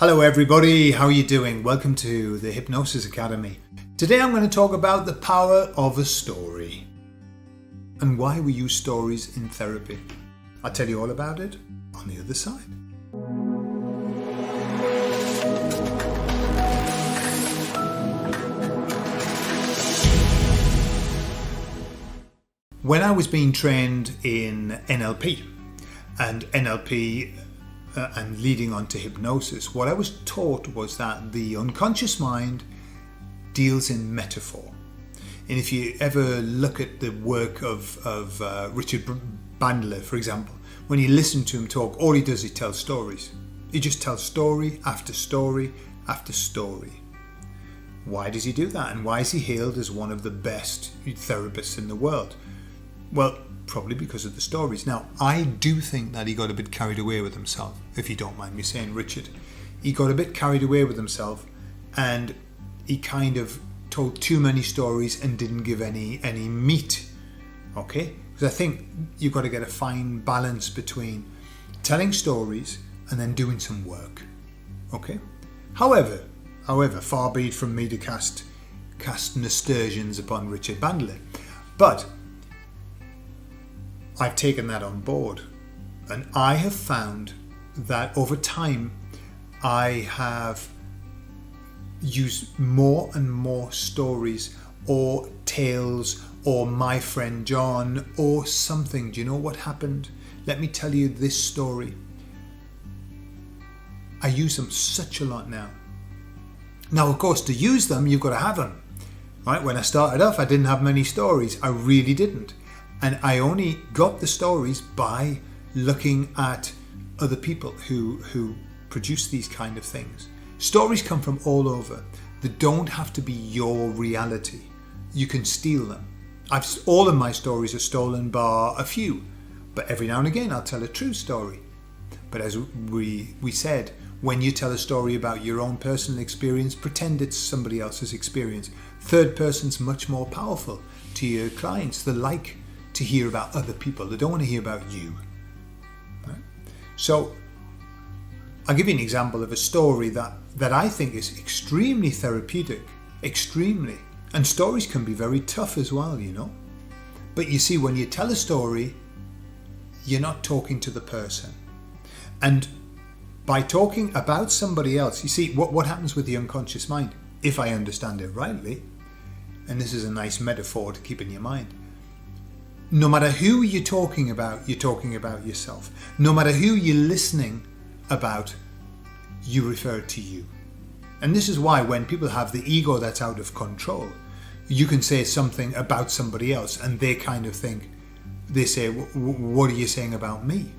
Hello everybody, how are you doing? Welcome to the Hypnosis Academy. Today I'm going to talk about the power of a story and why we use stories in therapy. I'll tell you all about it on the other side. When I was being trained in NLP and leading on to hypnosis, what I was taught was that the unconscious mind deals in metaphor. And if you ever look at the work of Richard Bandler, for example, when you listen to him talk, all he does is tell stories. He just tells story after story after story. Why does he do that? And why is he hailed as one of the best therapists in the world? Well, probably because of the stories. Now, I do think that he got a bit carried away with himself, if you don't mind me saying, Richard. He got a bit carried away with himself and he kind of told too many stories and didn't give any meat, okay? Because I think you've got to get a fine balance between telling stories and then doing some work, okay? However, far be it from me to cast nasturtiums upon Richard Bandler, but I've taken that on board, and I have found that over time I have used more and more stories or tales or my friend John or something. Do you know what happened? Let me tell you this story. I use them such a lot now. Now, of course, to use them, you've got to have them. Right? When I started off, I didn't have many stories. I really didn't. And I only got the stories by looking at other people who produce these kind of things. Stories come from all over. They don't have to be your reality. You can steal them. All of my stories are stolen bar a few, but every now and again I'll tell a true story. But as we said, when you tell a story about your own personal experience, pretend it's somebody else's experience. Third person's much more powerful to your clients. They like to hear about other people. They don't want to hear about you. Right? So I'll give you an example of a story that I think is extremely therapeutic. Extremely. And stories can be very tough as well, you know. But you see, when you tell a story, you're not talking to the person. And by talking about somebody else, you see, what happens with the unconscious mind, if I understand it rightly, and this is a nice metaphor to keep in your mind, no matter who you're talking about yourself. No matter who you're listening about, you refer to you. And this is why when people have the ego that's out of control, you can say something about somebody else and they kind of think, they say, what are you saying about me?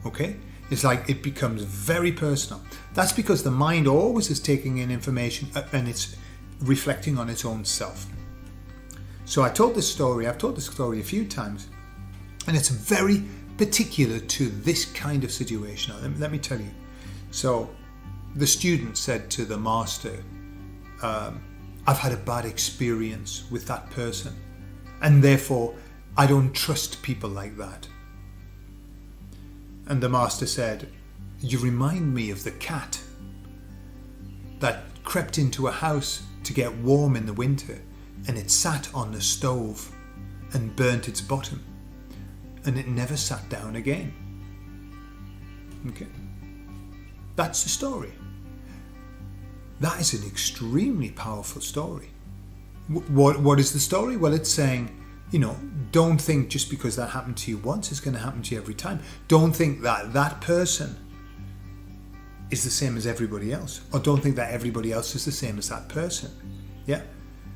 Okay? It's like it becomes very personal. That's because the mind always is taking in information and it's reflecting on its own self. So I've told this story a few times, and it's very particular to this kind of situation. Let me tell you. So the student said to the master, I've had a bad experience with that person, and therefore I don't trust people like that. And the master said, you remind me of the cat that crept into a house to get warm in the winter, and it sat on the stove and burnt its bottom, and it never sat down again. Okay, that's the story. That is an extremely powerful story. What is the story? Well, it's saying, you know, don't think just because that happened to you once, it's going to happen to you every time. Don't think that that person is the same as everybody else, or don't think that everybody else is the same as that person. Yeah.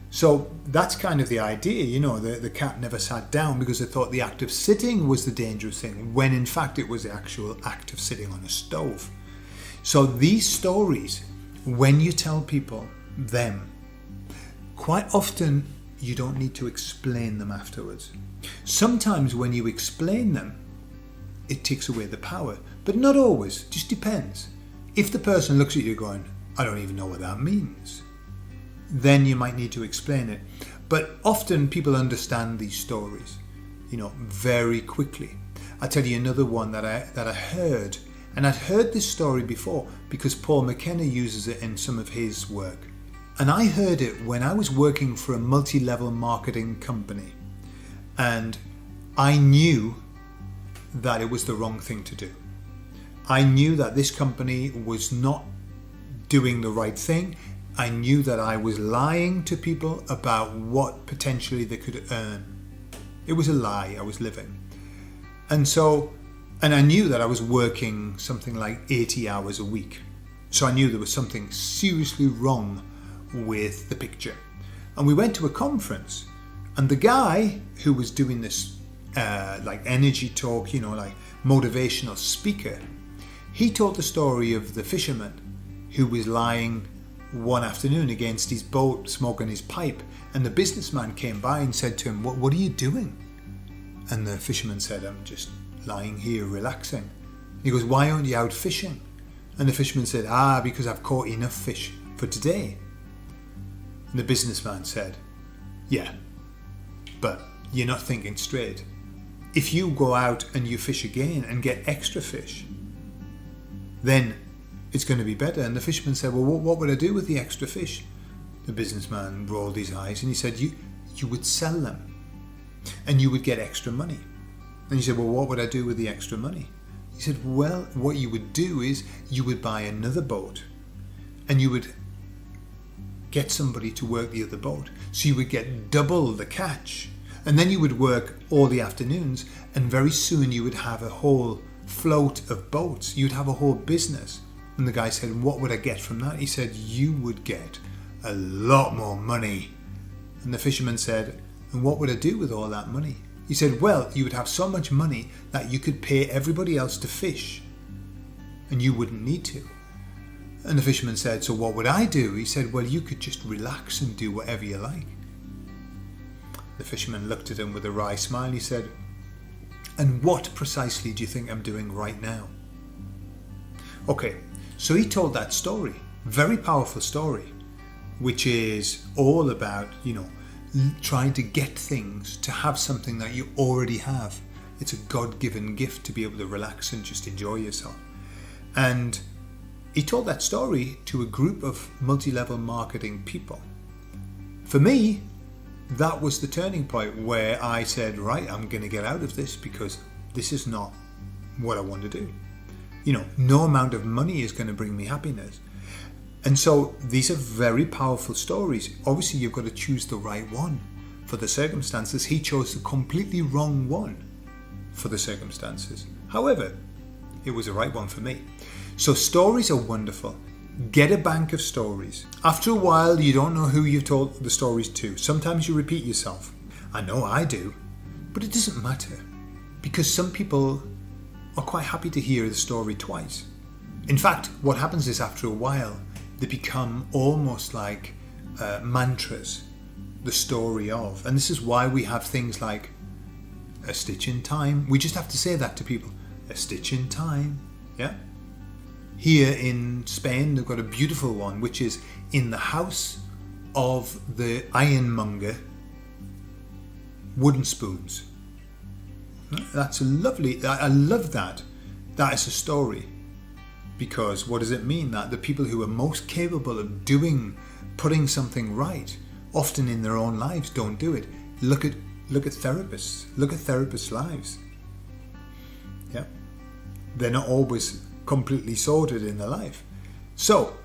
So that's kind of the idea, you know, the cat never sat down because it thought the act of sitting was the dangerous thing, when in fact it was the actual act of sitting on a stove. So these stories, when you tell people them, quite often you don't need to explain them afterwards. Sometimes when you explain them, it takes away the power, but not always, just depends. If the person looks at you going, I don't even know what that means, then you might need to explain it. But often people understand these stories, you know, very quickly. I'll tell you another one that I heard, And I'd heard this story before because Paul McKenna uses it in some of his work. And I heard it when I was working for a multi-level marketing company. And I knew that it was the wrong thing to do. I knew that this company was not doing the right thing. I knew that I was lying to people about what potentially they could earn. It was a lie I was living. And I knew that I was working something like 80 hours a week. So I knew there was something seriously wrong with the picture. And we went to a conference, and the guy who was doing this like energy talk, like motivational speaker, he told the story of the fisherman who was lying one afternoon against his boat smoking his pipe, and the businessman came by and said to him, what are you doing? And the fisherman said, I'm just lying here relaxing. He goes, why aren't you out fishing? And the fisherman said, because I've caught enough fish for today. And the businessman said, yeah, but you're not thinking straight. If you go out and you fish again and get extra fish, then it's going to be better. And the fisherman said, well, what would I do with the extra fish? The businessman rolled his eyes and he said, you would sell them and you would get extra money. And he said, well, what would I do with the extra money? He said, well, what you would do is you would buy another boat and you would get somebody to work the other boat. So you would get double the catch. And then you would work all the afternoons, and very soon you would have a whole float of boats. You'd have a whole business. And the guy said, what would I get from that? He said, you would get a lot more money. And the fisherman said, and what would I do with all that money? He said, well, you would have so much money that you could pay everybody else to fish and you wouldn't need to. And the fisherman said, so what would I do? He said, well, you could just relax and do whatever you like. The fisherman looked at him with a wry smile. He said, and what precisely do you think I'm doing right now? Okay, so he told that story, very powerful story, which is all about, trying to get things, to have something that you already have. It's a God-given gift to be able to relax and just enjoy yourself. And he told that story to a group of multi-level marketing people. For me, that was the turning point where I said, right, I'm going to get out of this because this is not what I want to do. No amount of money is going to bring me happiness. And so these are very powerful stories. Obviously, you've got to choose the right one for the circumstances. He chose the completely wrong one for the circumstances. However, it was the right one for me. So stories are wonderful. Get a bank of stories. After a while, you don't know who you've told the stories to. Sometimes you repeat yourself. I know I do. But it doesn't matter, because some people are quite happy to hear the story twice. In fact, what happens is after a while, they become almost like mantras, the story of. And this is why we have things like a stitch in time. We just have to say that to people. A stitch in time. Yeah. Here in Spain, they've got a beautiful one, which is in the house of the ironmonger, wooden spoons. That's a lovely, I love that. That is a story. Because what does it mean? That the people who are most capable of putting something right, often in their own lives, don't do it. Look at therapists. Look at therapists' lives. Yeah. They're not always completely sorted in their life. So,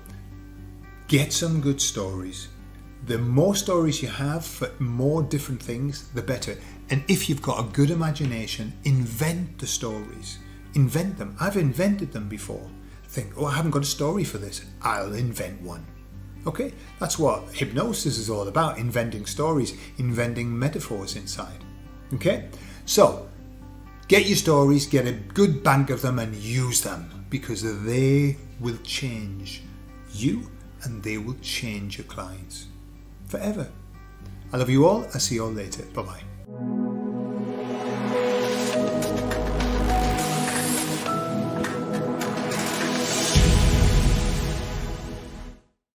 get some good stories. The more stories you have for more different things, the better. And if you've got a good imagination, invent the stories. Invent them. I've invented them before. Think, I haven't got a story for this. I'll invent one. Okay? That's what hypnosis is all about. Inventing stories, inventing metaphors inside. Okay? So, get your stories, get a good bank of them and use them, because they will change you and they will change your clients forever. I love you all. I'll see you all later. Bye-bye.